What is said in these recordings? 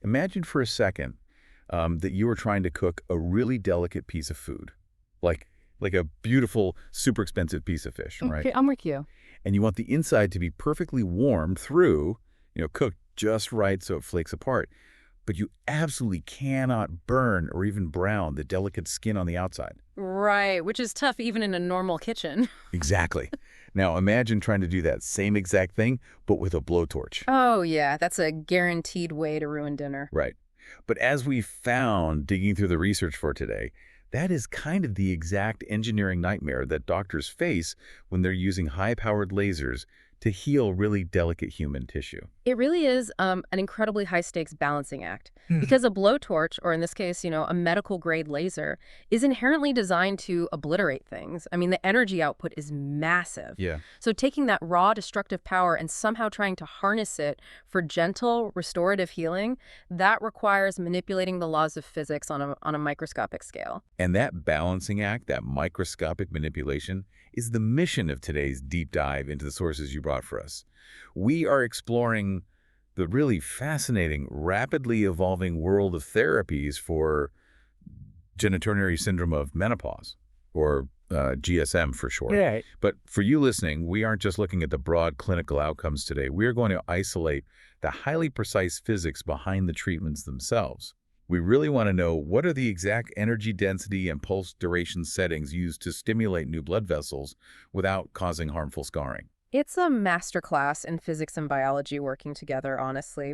Imagine for a second that you were trying to cook a really delicate piece of food, like like a beautiful, super expensive piece of fish, right? Okay, I'm with you. And you want the inside to be perfectly warmed through, cooked just right so it flakes apart. But you absolutely cannot burn or even brown the delicate skin on the outside. Right, which is tough even in a normal kitchen. Exactly. Now imagine trying to do that same exact thing, but with a blowtorch. Oh, yeah, that's a guaranteed way to ruin dinner. Right. But as we found digging through the research for today, that is kind of the exact engineering nightmare that doctors face when they're using high-powered lasers to heal really delicate human tissue. It really is an incredibly high-stakes balancing act because a blowtorch, or in this case, a medical-grade laser, is inherently designed to obliterate things. I mean, the energy output is massive. Yeah. So taking that raw destructive power and somehow trying to harness it for gentle restorative healing, that requires manipulating the laws of physics on a microscopic scale. And that balancing act, that microscopic manipulation, is the mission of today's deep dive into the sources you brought for us. We are exploring the really fascinating, rapidly evolving world of therapies for genitourinary syndrome of menopause, or GSM for short. Right. But for you listening, we aren't just looking at the broad clinical outcomes today. We are going to isolate the highly precise physics behind the treatments themselves. We really want to know, what are the exact energy density and pulse duration settings used to stimulate new blood vessels without causing harmful scarring? It's a masterclass in physics and biology working together, honestly.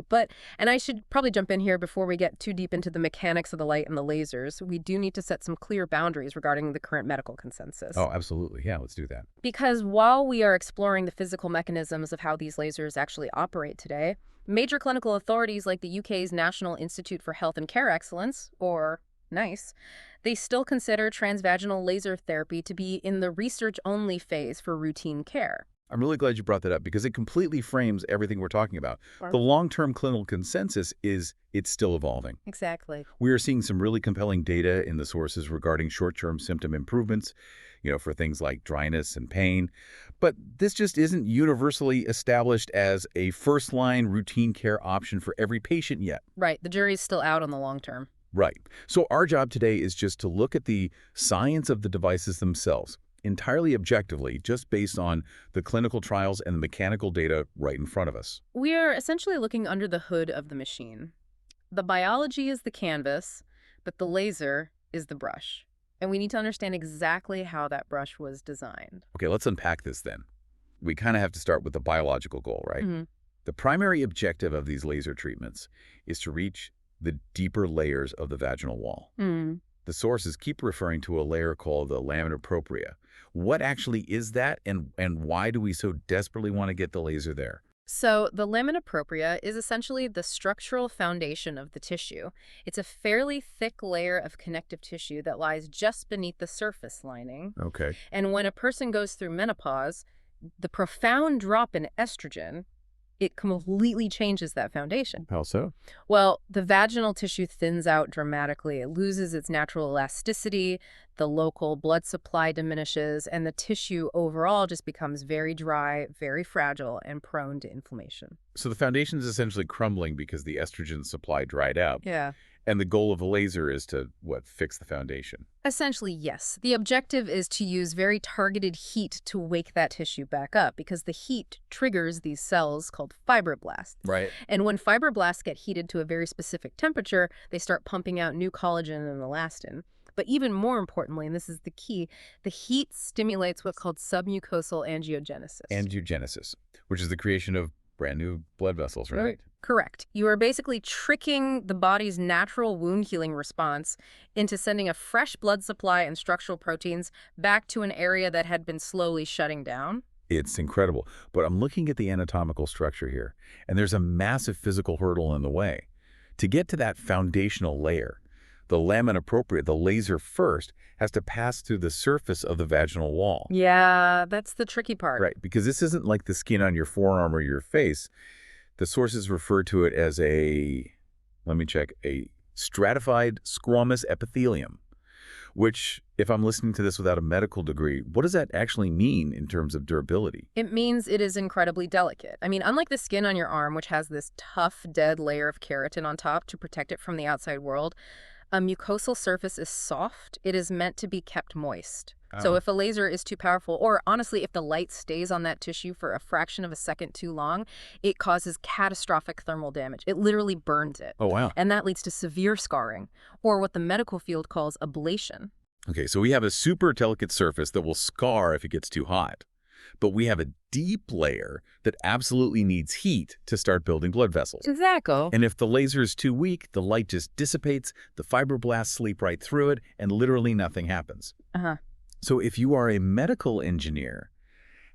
And I should probably jump in here before we get too deep into the mechanics of the light and the lasers. We do need to set some clear boundaries regarding the current medical consensus. Oh, absolutely. Yeah, let's do that. Because while we are exploring the physical mechanisms of how these lasers actually operate today, major clinical authorities like the UK's National Institute for Health and Care Excellence, or NICE, they still consider transvaginal laser therapy to be in the research-only phase for routine care. I'm really glad you brought that up because it completely frames everything we're talking about. Sure. The long-term clinical consensus is it's still evolving. Exactly. We are seeing some really compelling data in the sources regarding short-term symptom improvements, for things like dryness and pain. But this just isn't universally established as a first-line routine care option for every patient yet. Right. The jury's still out on the long term. Right. So our job today is just to look at the science of the devices themselves, entirely objectively, just based on the clinical trials and the mechanical data right in front of us. We are essentially looking under the hood of the machine. The biology is the canvas, but the laser is the brush. And we need to understand exactly how that brush was designed. Okay, let's unpack this then. We kind of have to start with the biological goal, right? Mm-hmm. The primary objective of these laser treatments is to reach the deeper layers of the vaginal wall. Mm. The sources keep referring to a layer called the lamina propria. What actually is that, and why do we so desperately want to get the laser there? So the lamina propria is essentially the structural foundation of the tissue. It's a fairly thick layer of connective tissue that lies just beneath the surface lining. Okay. And when a person goes through menopause, the profound drop in estrogen, it completely changes that foundation. How so? Well, the vaginal tissue thins out dramatically. It loses its natural elasticity, the local blood supply diminishes, and the tissue overall just becomes very dry, very fragile, and prone to inflammation. So the foundation is essentially crumbling because the estrogen supply dried up. Yeah. And the goal of a laser is to, fix the foundation? Essentially, yes. The objective is to use very targeted heat to wake that tissue back up because the heat triggers these cells called fibroblasts. Right. And when fibroblasts get heated to a very specific temperature, they start pumping out new collagen and elastin. But even more importantly, and this is the key, the heat stimulates what's called submucosal angiogenesis. Angiogenesis, which is the creation of brand new blood vessels, right? Correct. You are basically tricking the body's natural wound healing response into sending a fresh blood supply and structural proteins back to an area that had been slowly shutting down. It's incredible. But I'm looking at the anatomical structure here, and there's a massive physical hurdle in the way. To get to that foundational layer, the lamina propria, the laser first, has to pass through the surface of the vaginal wall. Yeah, that's the tricky part. Right, because this isn't like the skin on your forearm or your face. The sources refer to it as a stratified squamous epithelium. Which, if I'm listening to this without a medical degree, what does that actually mean in terms of durability? It means it is incredibly delicate. I mean, unlike the skin on your arm, which has this tough, dead layer of keratin on top to protect it from the outside world, a mucosal surface is soft. It is meant to be kept moist. So Oh, if a laser is too powerful, or honestly, if the light stays on that tissue for a fraction of a second too long, it causes catastrophic thermal damage. It literally burns it. oh wow. And that leads to severe scarring, or what the medical field calls ablation. Okay, so we have a super delicate surface that will scar if it gets too hot. But we have a deep layer that absolutely needs heat to start building blood vessels. Exactly. And if the laser is too weak, the light just dissipates, the fibroblasts sleep right through it, and literally nothing happens. Uh-huh. So if you are a medical engineer,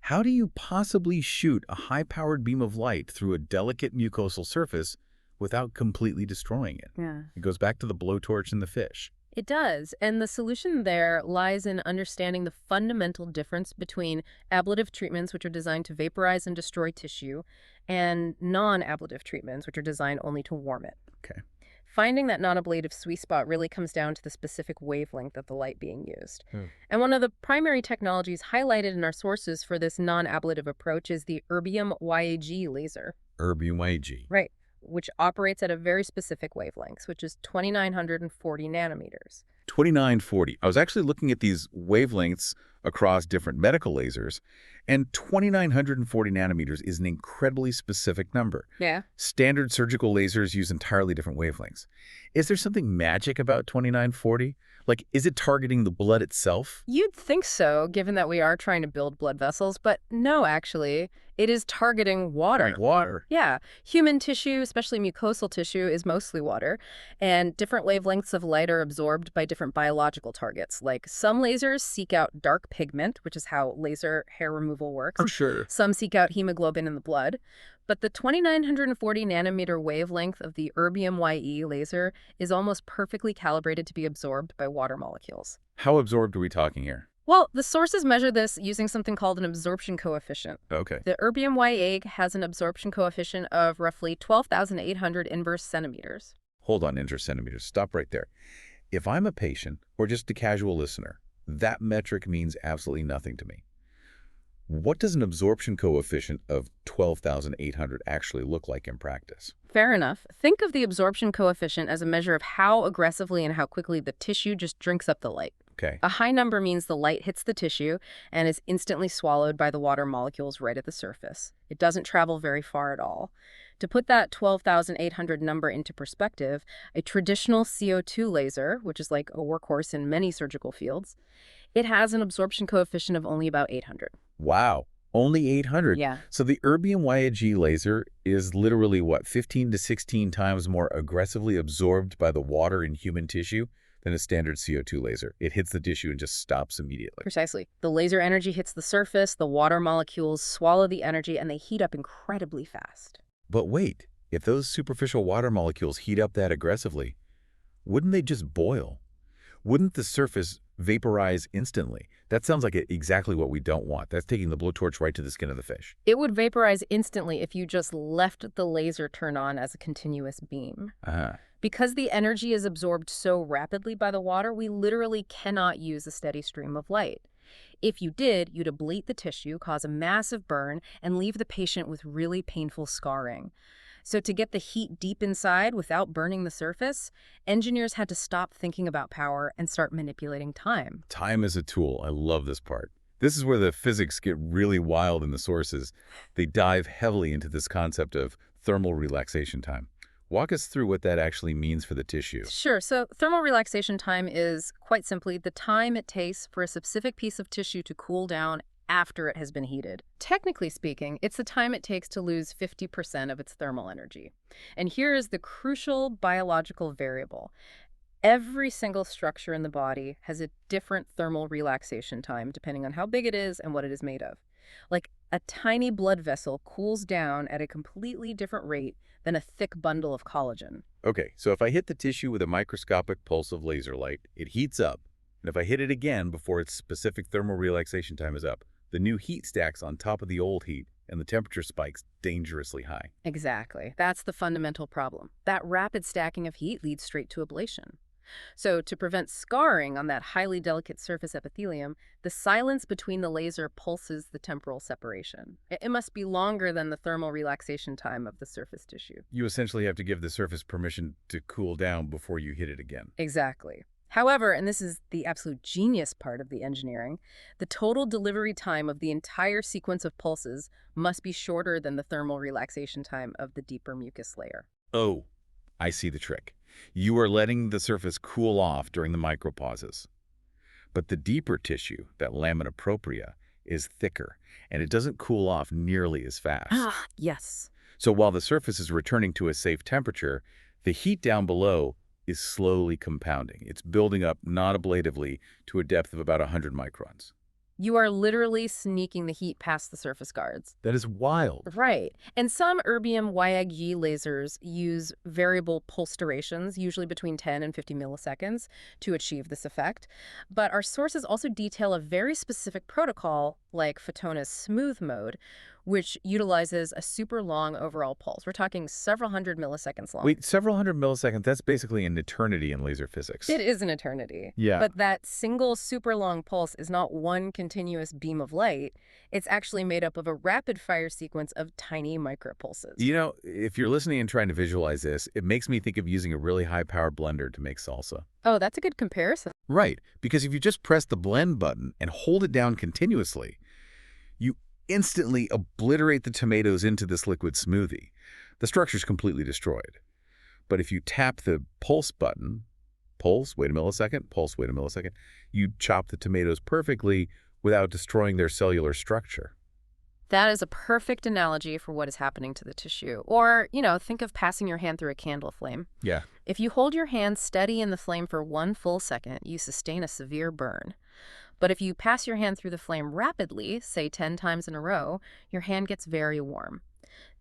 how do you possibly shoot a high-powered beam of light through a delicate mucosal surface without completely destroying it? Yeah. It goes back to the blowtorch and the fish. It does, and the solution there lies in understanding the fundamental difference between ablative treatments, which are designed to vaporize and destroy tissue, and non-ablative treatments, which are designed only to warm it. Okay. Finding that non-ablative sweet spot really comes down to the specific wavelength of the light being used. Hmm. And one of the primary technologies highlighted in our sources for this non-ablative approach is the erbium YAG laser. Erbium YAG. Right, which operates at a very specific wavelength, which is 2940 nanometers. 2940. I was actually looking at these wavelengths across different medical lasers, and 2940 nanometers is an incredibly specific number. Yeah. Standard surgical lasers use entirely different wavelengths. Is there something magic about 2940? Like, is it targeting the blood itself? You'd think so, given that we are trying to build blood vessels, but no, actually. It is targeting water. Water. Yeah, human tissue, especially mucosal tissue, is mostly water, and different wavelengths of light are absorbed by different biological targets. Like some lasers seek out dark pigment, which is how laser hair removal works. Sure. Some seek out hemoglobin in the blood. But the 2940 nanometer wavelength of the erbium YE laser is almost perfectly calibrated to be absorbed by water molecules. How absorbed are we talking here? Well, the sources measure this using something called an absorption coefficient. Okay. The erbium YA has an absorption coefficient of roughly 12,800 inverse centimeters. Hold on, intercentimeters. Stop right there. If I'm a patient or just a casual listener, that metric means absolutely nothing to me. What does an absorption coefficient of 12,800 actually look like in practice? Fair enough. Think of the absorption coefficient as a measure of how aggressively and how quickly the tissue just drinks up the light. Okay. A high number means the light hits the tissue and is instantly swallowed by the water molecules right at the surface. It doesn't travel very far at all. To put that 12,800 number into perspective, a traditional CO2 laser, which is like a workhorse in many surgical fields, it has an absorption coefficient of only about 800. Wow. Only 800? Yeah. So the erbium YAG laser is literally, what, 15 to 16 times more aggressively absorbed by the water in human tissue than a standard CO2 laser. It hits the tissue and just stops immediately. Precisely. The laser energy hits the surface, the water molecules swallow the energy, and they heat up incredibly fast. But wait, if those superficial water molecules heat up that aggressively, wouldn't they just boil? Wouldn't the surface vaporize instantly? That sounds like exactly what we don't want. That's taking the blowtorch right to the skin of the fish. It would vaporize instantly if you just left the laser turned on as a continuous beam. Because the energy is absorbed so rapidly by the water, we literally cannot use a steady stream of light. If you did, you'd ablate the tissue, cause a massive burn, and leave the patient with really painful scarring. So to get the heat deep inside without burning the surface, engineers had to stop thinking about power and start manipulating time. Time is a tool. I love this part. This is where the physics get really wild in the sources. They dive heavily into this concept of thermal relaxation time. Walk us through what that actually means for the tissue. Sure. So thermal relaxation time is, quite simply, the time it takes for a specific piece of tissue to cool down after it has been heated. Technically speaking, it's the time it takes to lose 50% of its thermal energy. And here is the crucial biological variable. Every single structure in the body has a different thermal relaxation time depending on how big it is and what it is made of. Like a tiny blood vessel cools down at a completely different rate than a thick bundle of collagen. Okay, so if I hit the tissue with a microscopic pulse of laser light, it heats up. And if I hit it again before its specific thermal relaxation time is up, the new heat stacks on top of the old heat, and the temperature spikes dangerously high. Exactly. That's the fundamental problem. That rapid stacking of heat leads straight to ablation. So to prevent scarring on that highly delicate surface epithelium, the silence between the laser pulses the temporal separation. It must be longer than the thermal relaxation time of the surface tissue. You essentially have to give the surface permission to cool down before you hit it again. Exactly. However, and this is the absolute genius part of the engineering, the total delivery time of the entire sequence of pulses must be shorter than the thermal relaxation time of the deeper mucus layer. Oh, I see the trick. You are letting the surface cool off during the micropauses. But the deeper tissue, that lamina propria, is thicker, and it doesn't cool off nearly as fast. Ah, yes. So while the surface is returning to a safe temperature, the heat down below is slowly compounding. It's building up non-ablatively to a depth of about 100 microns. You are literally sneaking the heat past the surface guards. That is wild. Right. And some erbium YAG lasers use variable pulse durations, usually between 10 and 50 milliseconds, to achieve this effect. But our sources also detail a very specific protocol, like Photona's smooth mode, which utilizes a super long overall pulse. We're talking several hundred milliseconds long. Wait, several hundred milliseconds, that's basically an eternity in laser physics. It is an eternity. Yeah. But that single super long pulse is not one continuous beam of light. It's actually made up of a rapid fire sequence of tiny micropulses. You know, if you're listening and trying to visualize this, it makes me think of using a really high-powered blender to make salsa. Oh, that's a good comparison. Right, because if you just press the blend button and hold it down continuously, you instantly obliterate the tomatoes into this liquid smoothie. The structure's completely destroyed. But if you tap the pulse button, pulse, wait a millisecond, pulse, wait a millisecond, you chop the tomatoes perfectly without destroying their cellular structure. That is a perfect analogy for what is happening to the tissue. Or, think of passing your hand through a candle flame. Yeah. If you hold your hand steady in the flame for 1 full second, you sustain a severe burn. But if you pass your hand through the flame rapidly, say 10 times in a row, your hand gets very warm.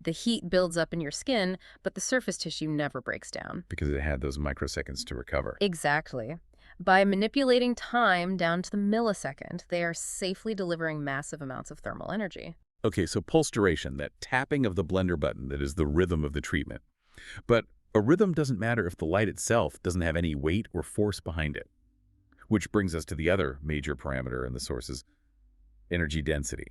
The heat builds up in your skin, but the surface tissue never breaks down. Because it had those microseconds to recover. Exactly. By manipulating time down to the millisecond, they are safely delivering massive amounts of thermal energy. Okay, so pulse duration, that tapping of the blender button, that is the rhythm of the treatment. But a rhythm doesn't matter if the light itself doesn't have any weight or force behind it. Which brings us to the other major parameter in the sources, energy density,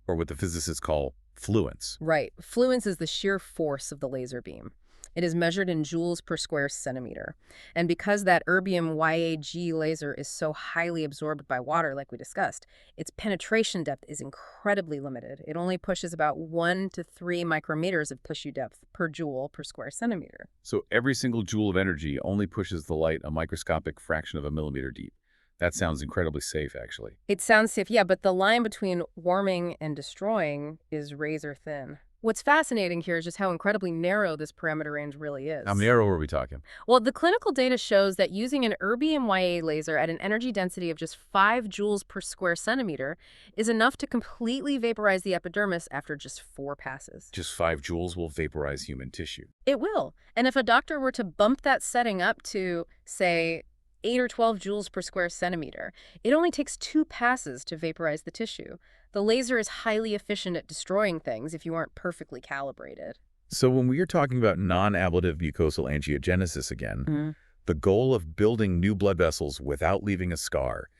or what the physicists call fluence. Right. Fluence is the sheer force of the laser beam. It is measured in joules per square centimeter. And because that erbium YAG laser is so highly absorbed by water, like we discussed, its penetration depth is incredibly limited. It only pushes about 1 to 3 micrometers of tissue depth per joule per square centimeter. So every single joule of energy only pushes the light a microscopic fraction of a millimeter deep. That sounds incredibly safe, actually. It sounds safe, yeah, but the line between warming and destroying is razor thin. What's fascinating here is just how incredibly narrow this parameter range really is. How narrow are we talking? Well, the clinical data shows that using an erbium YA laser at an energy density of just 5 joules per square centimeter is enough to completely vaporize the epidermis after just 4 passes. Just 5 joules will vaporize human tissue. It will. And if a doctor were to bump that setting up to, say, 8 or 12 joules per square centimeter, it only takes 2 passes to vaporize the tissue. The laser is highly efficient at destroying things if you aren't perfectly calibrated. So when we are talking about non-ablative mucosal angiogenesis again, the goal of building new blood vessels without leaving a scar,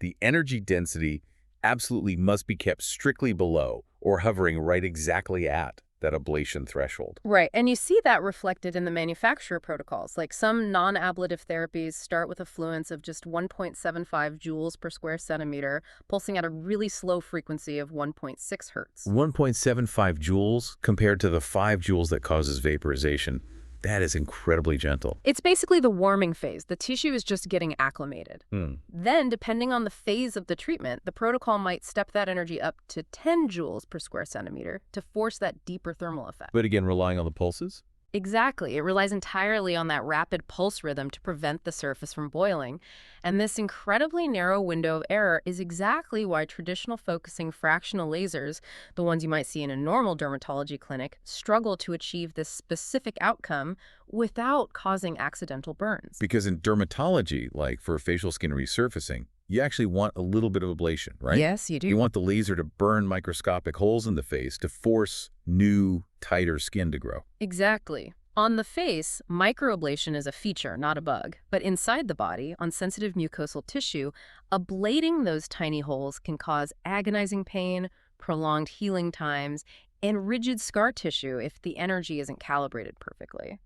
the energy density absolutely must be kept strictly below or hovering right exactly at that ablation threshold. Right, and you see that reflected in the manufacturer protocols. Like some non-ablative therapies start with a fluence of just 1.75 joules per square centimeter, pulsing at a really slow frequency of 1.6 hertz. 1.75 joules compared to the 5 joules that causes vaporization. That is incredibly gentle. It's basically the warming phase. The tissue is just getting acclimated. Then, depending on the phase of the treatment, the protocol might step that energy up to 10 joules per square centimeter to force that deeper thermal effect. But again, relying on the pulses? Exactly. It relies entirely on that rapid pulse rhythm to prevent the surface from boiling. And this incredibly narrow window of error is exactly why traditional focusing fractional lasers, the ones you might see in a normal dermatology clinic, struggle to achieve this specific outcome without causing accidental burns. Because in dermatology, like for facial skin resurfacing, you actually want a little bit of ablation, right? Yes, you do. You want the laser to burn microscopic holes in the face to force new, tighter skin to grow. Exactly. On the face, microablation is a feature, not a bug. But inside the body, on sensitive mucosal tissue, ablating those tiny holes can cause agonizing pain, prolonged healing times, and rigid scar tissue if the energy isn't calibrated perfectly.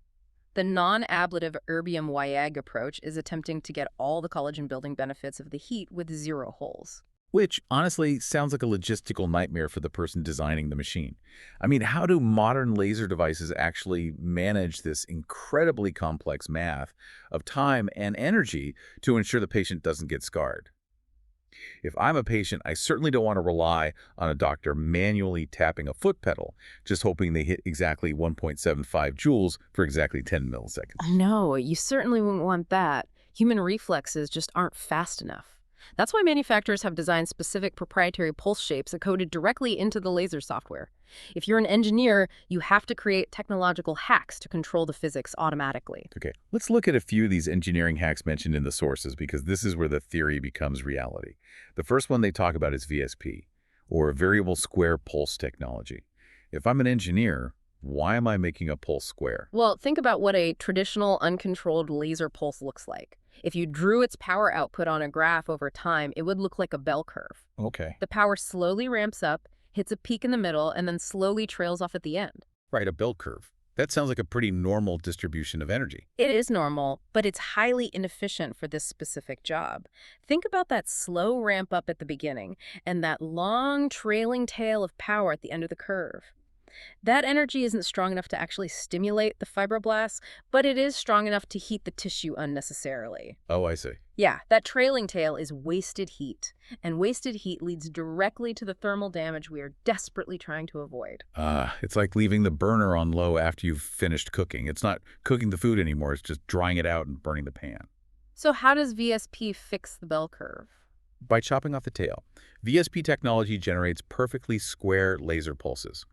The non-ablative erbium YAG approach is attempting to get all the collagen-building benefits of the heat with zero holes. Which, honestly, sounds like a logistical nightmare for the person designing the machine. I mean, how do modern laser devices actually manage this incredibly complex math of time and energy to ensure the patient doesn't get scarred? If I'm a patient, I certainly don't want to rely on a doctor manually tapping a foot pedal, just hoping they hit exactly 1.75 joules for exactly 10 milliseconds. No, you certainly wouldn't want that. Human reflexes just aren't fast enough. That's why manufacturers have designed specific proprietary pulse shapes encoded directly into the laser software. If you're an engineer, you have to create technological hacks to control the physics automatically. Okay, let's look at a few of these engineering hacks mentioned in the sources because this is where the theory becomes reality. The first one they talk about is VSP, or variable square pulse technology. If I'm an engineer, why am I making a pulse square? Well, think about what a traditional uncontrolled laser pulse looks like. If you drew its power output on a graph over time, it would look like a bell curve. Okay. The power slowly ramps up, hits a peak in the middle, and then slowly trails off at the end. Right, a bell curve. That sounds like a pretty normal distribution of energy. It is normal, but it's highly inefficient for this specific job. Think about that slow ramp up at the beginning and that long trailing tail of power at the end of the curve. That energy isn't strong enough to actually stimulate the fibroblasts, but it is strong enough to heat the tissue unnecessarily. Oh, I see. Yeah, that trailing tail is wasted heat, and wasted heat leads directly to the thermal damage we are desperately trying to avoid. It's like leaving the burner on low after you've finished cooking. It's not cooking the food anymore, it's just drying it out and burning the pan. So how does VSP fix the bell curve? By chopping off the tail, VSP technology generates perfectly square laser pulses.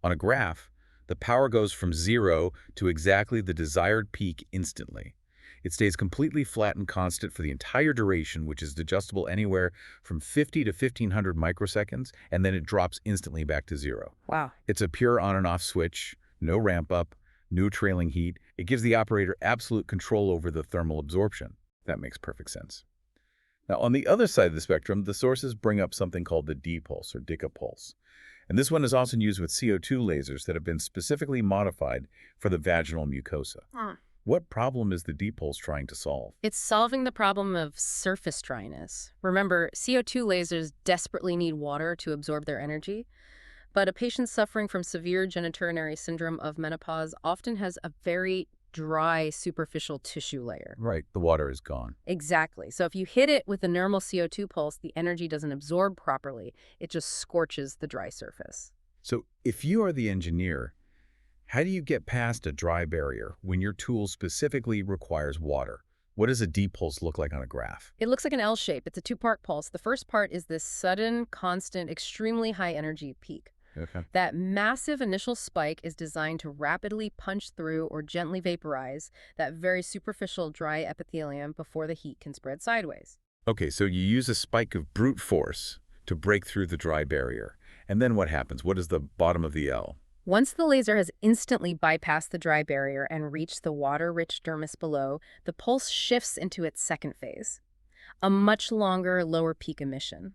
On a graph, the power goes from 0 to exactly the desired peak instantly. It stays completely flat and constant for the entire duration, which is adjustable anywhere from 50 to 1500 microseconds, and then it drops instantly back to 0. Wow. It's a pure on and off switch, no ramp up, no trailing heat. It gives the operator absolute control over the thermal absorption. That makes perfect sense. Now, on the other side of the spectrum, the sources bring up something called the D-pulse or Dika pulse. And this one is often used with CO2 lasers that have been specifically modified for the vaginal mucosa. What problem is the D-pulse trying to solve? It's solving the problem of surface dryness. Remember, CO2 lasers desperately need water to absorb their energy, but a patient suffering from severe genitourinary syndrome of menopause often has a very dry superficial tissue layer. Right, the water is gone. Exactly. So if you hit it with a normal CO2 pulse, the energy doesn't absorb properly. It just scorches the dry surface. So if you are the engineer, how do you get past a dry barrier when your tool specifically requires water? What does a D-pulse look like on a graph? It looks like an L shape. It's a two-part pulse. The first part is this sudden, constant, extremely high energy peak. Okay. That massive initial spike is designed to rapidly punch through or gently vaporize that very superficial dry epithelium before the heat can spread sideways. Okay, so you use a spike of brute force to break through the dry barrier. And then what happens? What is the bottom of the L? Once the laser has instantly bypassed the dry barrier and reached the water-rich dermis below, the pulse shifts into its second phase, a much longer, lower peak emission.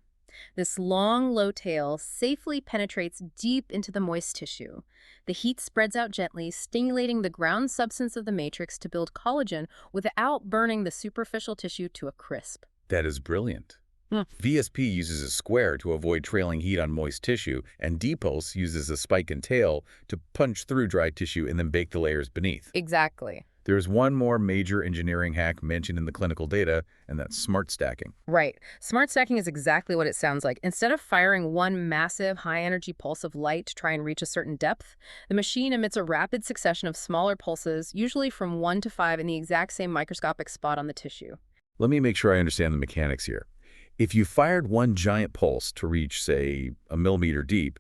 This long, low tail safely penetrates deep into the moist tissue. The heat spreads out gently, stimulating the ground substance of the matrix to build collagen without burning the superficial tissue to a crisp. That is brilliant. VSP uses a square to avoid trailing heat on moist tissue, and D-pulse uses a spike and tail to punch through dry tissue and then bake the layers beneath. Exactly. There is one more major engineering hack mentioned in the clinical data, and that's smart stacking. Right. Smart stacking is exactly what it sounds like. Instead of firing one massive high-energy pulse of light to try and reach a certain depth, the machine emits a rapid succession of smaller pulses, usually from 1 to 5 in the exact same microscopic spot on the tissue. Let me make sure I understand the mechanics here. If you fired one giant pulse to reach, say, a millimeter deep,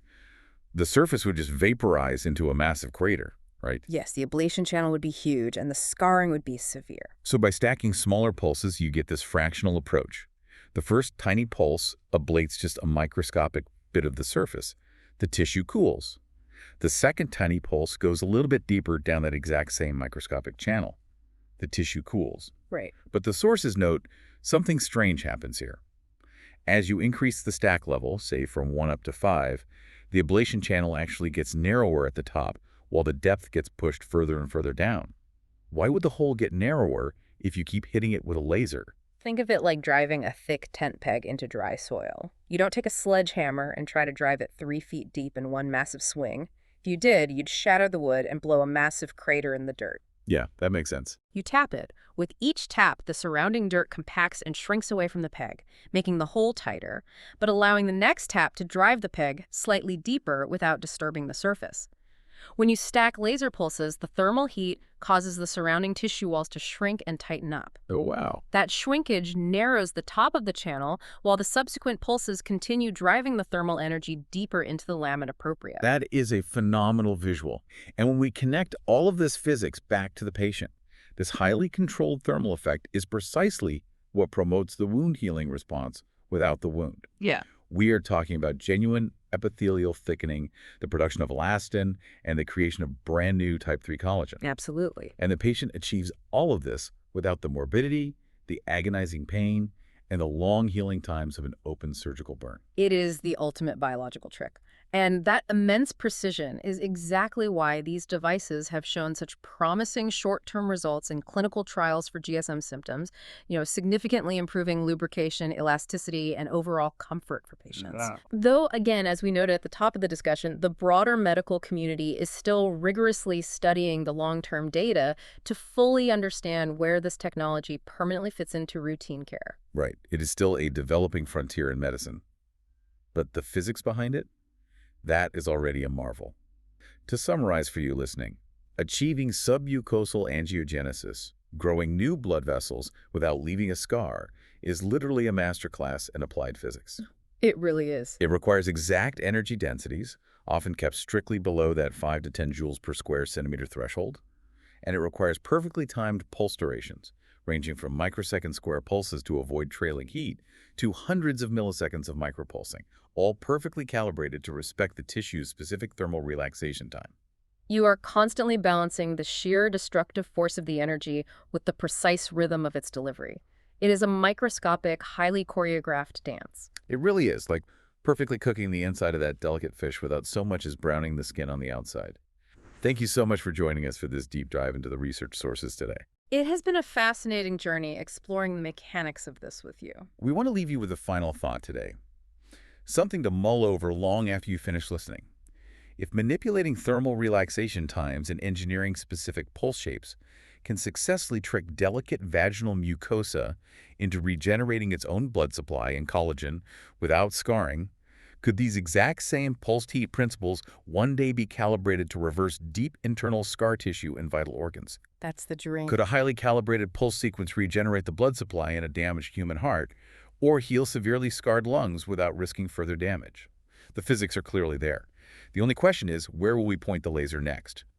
the surface would just vaporize into a massive crater, right? Yes, the ablation channel would be huge and the scarring would be severe. So by stacking smaller pulses, you get this fractional approach. The first tiny pulse ablates just a microscopic bit of the surface. The tissue cools. The second tiny pulse goes a little bit deeper down that exact same microscopic channel. The tissue cools. Right. But the sources note something strange happens here. As you increase the stack level, say from 1 up to 5, the ablation channel actually gets narrower at the top, while the depth gets pushed further and further down. Why would the hole get narrower if you keep hitting it with a laser? Think of it like driving a thick tent peg into dry soil. You don't take a sledgehammer and try to drive it 3 feet deep in one massive swing. If you did, you'd shatter the wood and blow a massive crater in the dirt. Yeah, that makes sense. You tap it. With each tap, the surrounding dirt compacts and shrinks away from the peg, making the hole tighter, but allowing the next tap to drive the peg slightly deeper without disturbing the surface. When you stack laser pulses, the thermal heat causes the surrounding tissue walls to shrink and tighten up. Oh, wow. That shrinkage narrows the top of the channel, while the subsequent pulses continue driving the thermal energy deeper into the lamina propria. That is a phenomenal visual. And when we connect all of this physics back to the patient, this highly controlled thermal effect is precisely what promotes the wound healing response without the wound. Yeah. We are talking about genuine epithelial thickening, the production of elastin, and the creation of brand new type 3 collagen. Absolutely. And the patient achieves all of this without the morbidity, the agonizing pain, and the long healing times of an open surgical burn. It is the ultimate biological trick. And that immense precision is exactly why these devices have shown such promising short-term results in clinical trials for GSM symptoms, significantly improving lubrication, elasticity, and overall comfort for patients. Yeah. Though, again, as we noted at the top of the discussion, the broader medical community is still rigorously studying the long-term data to fully understand where this technology permanently fits into routine care. Right. It is still a developing frontier in medicine. But the physics behind it? That is already a marvel. To summarize for you listening, achieving submucosal angiogenesis, growing new blood vessels without leaving a scar, is literally a masterclass in applied physics. It really is. It requires exact energy densities, often kept strictly below that 5 to 10 joules per square centimeter threshold, and it requires perfectly timed pulse durations, ranging from microsecond square pulses to avoid trailing heat to hundreds of milliseconds of micropulsing, all perfectly calibrated to respect the tissue's specific thermal relaxation time. You are constantly balancing the sheer destructive force of the energy with the precise rhythm of its delivery. It is a microscopic, highly choreographed dance. It really is, like perfectly cooking the inside of that delicate fish without so much as browning the skin on the outside. Thank you so much for joining us for this deep dive into the research sources today. It has been a fascinating journey exploring the mechanics of this with you. We want to leave you with a final thought today. Something to mull over long after you finish listening. If manipulating thermal relaxation times and engineering specific pulse shapes can successfully trick delicate vaginal mucosa into regenerating its own blood supply and collagen without scarring, could these exact same pulsed heat principles one day be calibrated to reverse deep internal scar tissue in vital organs? That's the dream. Could a highly calibrated pulse sequence regenerate the blood supply in a damaged human heart, or heal severely scarred lungs without risking further damage? The physics are clearly there. The only question is, where will we point the laser next?